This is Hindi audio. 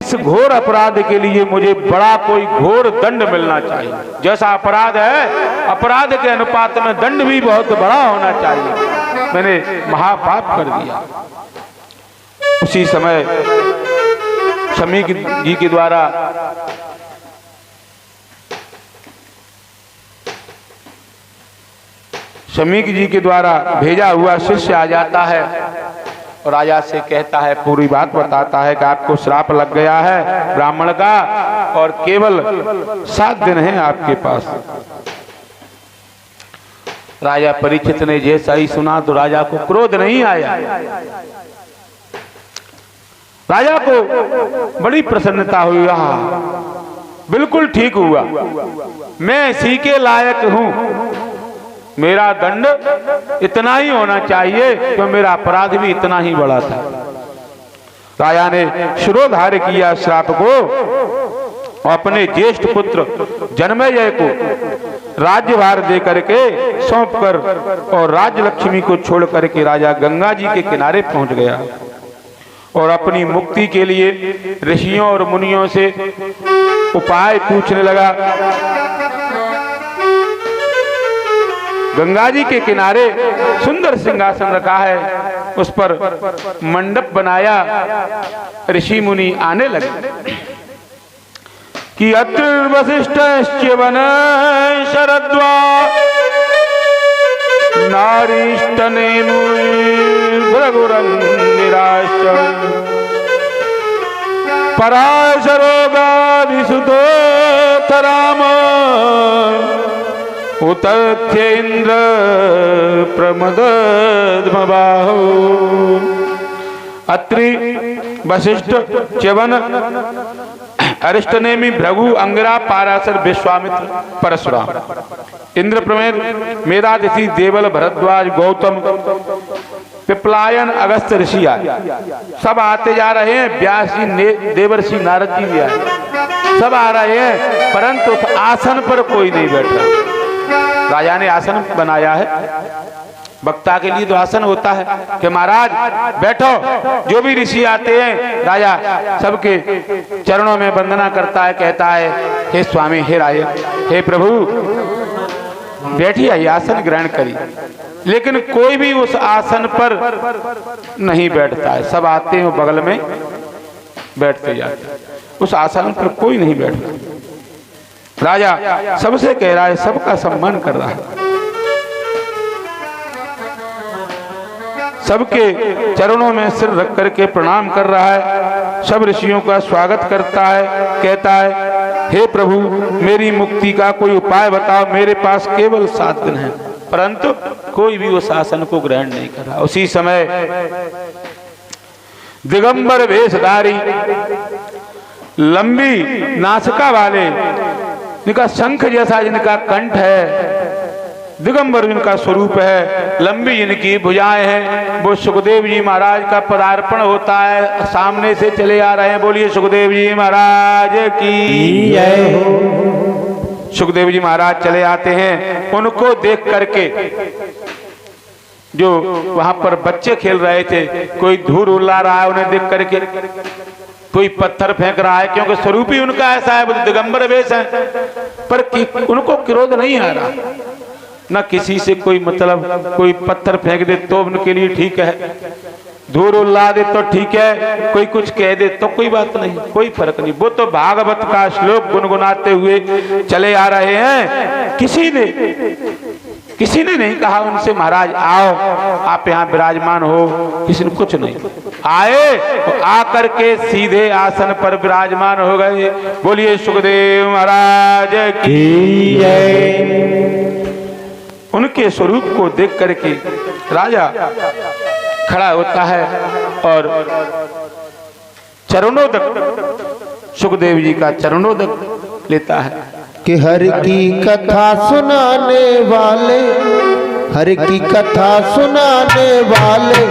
इस घोर अपराध के लिए मुझे बड़ा कोई घोर दंड मिलना चाहिए। जैसा अपराध है, अपराध के अनुपात में दंड भी बहुत बड़ा होना चाहिए। मैंने महापाप कर दिया। उसी समय शमीक जी के द्वारा भेजा हुआ शिष्य आ जाता है और राजा से कहता है, पूरी बात बताता है कि आपको श्राप लग गया है ब्राह्मण का और केवल 7 दिन है आपके पास। राजा परीक्षित ने जैसा ही सुना तो राजा को क्रोध नहीं आया। राजा को बड़ी प्रसन्नता हुई, बिल्कुल ठीक हुआ, मैं इसी के लायक हूं। मेरा दंड इतना ही होना चाहिए तो मेरा अपराध भी इतना ही बड़ा था। राजा ने शिरोधार्य किया श्राप को। अपने ज्येष्ठ पुत्र जन्मेजय को राज्यभार दे करके सौंप कर और राज्य लक्ष्मी को छोड़ करके राजा गंगा जी के किनारे पहुंच गया और अपनी मुक्ति के लिए ऋषियों और मुनियों से उपाय पूछने लगा। गंगा जी के किनारे सुंदर सिंहासन रखा है, उस पर मंडप बनाया। ऋषि मुनि आने लगे कि अत्र वसिष्ठश्च वन शरद्वा नारीष्टनेनु भृगुरन्निराश्च पराशरोगादिसुतोऽथ राम उतथ्येन्द्र प्रमदद्मबाहो। अत्रि वशिष्ठ च्यवन अरिष्टनेमि भृगु अंगिरा पाराशर विश्वामित्र परशुराम इंद्र प्रमेद मेधातिथि देवल भरद्वाज गौतम पिपलायन अगस्त ऋषि आए। सब आते जा रहे हैं। व्यास जी देवर्षि नारद जी भी आए, सब आ रहे हैं, परंतु उस आसन पर कोई नहीं बैठा। राजा ने आसन बनाया है। वक्ता के लिए तो आसन होता है कि महाराज बैठो। जो भी ऋषि आते हैं राजा सबके चरणों में वंदना करता है, कहता है हे स्वामी, हे राय, हे प्रभु, बैठिए, आसन ग्रहण करिए। लेकिन कोई भी उस आसन पर नहीं बैठता है। सब आते हैं बगल में बैठते जाते हैं, उस आसन पर कोई नहीं बैठता। राजा सबसे कह रहा है, सबका सम्मान कर रहा है, सबके चरणों में सिर रख करके प्रणाम कर रहा है, सब ऋषियों का स्वागत करता है, कहता है हे प्रभु, मेरी मुक्ति का कोई उपाय बताओ। मेरे पास केवल 7 दिन है। परंतु कोई भी उस आसन को ग्रहण नहीं कर रहा। उसी समय दिगंबर वेशधारी, लंबी नासिका वाले, इनका शंख जैसा जिनका कंठ है, दिगंबर जिनका स्वरूप है, लंबी जिनकी भुजाएं हैं, वो सुखदेव जी महाराज का पदार्पण होता है। सामने से चले आ रहे हैं। बोलिए सुखदेव जी महाराज की जय हो। सुखदेव जी महाराज चले आते हैं। उनको देख करके जो वहां पर बच्चे खेल रहे थे, कोई धूल उड़ा रहा है, उन्हें देख करके कोई पत्थर फेंक रहा है, क्योंकि स्वरूप ही उनका ऐसा है, दिगंबर वेश है। पर उनको क्रोध नहीं आ रहा, न किसी से कोई मतलब। कोई पत्थर फेंक दे तो उनके लिए ठीक है, धूल उड़ा दे तो ठीक है, कोई कुछ कह दे तो कोई बात नहीं, कोई फर्क नहीं। वो तो भागवत का श्लोक गुनगुनाते हुए चले आ रहे हैं। किसी ने नहीं कहा उनसे महाराज आओ, आप यहाँ विराजमान हो, किसी ने कुछ नहीं। आए तो आकर के सीधे आसन पर विराजमान हो गए। बोलिए सुखदेव महाराज की जय। उनके स्वरूप को देख करके राजा खड़ा होता है और चरणोदक, सुखदेव जी का चरणोदक लेता है कि हर की कथा सुनाने वाले, हर की कथा सुनाने वाले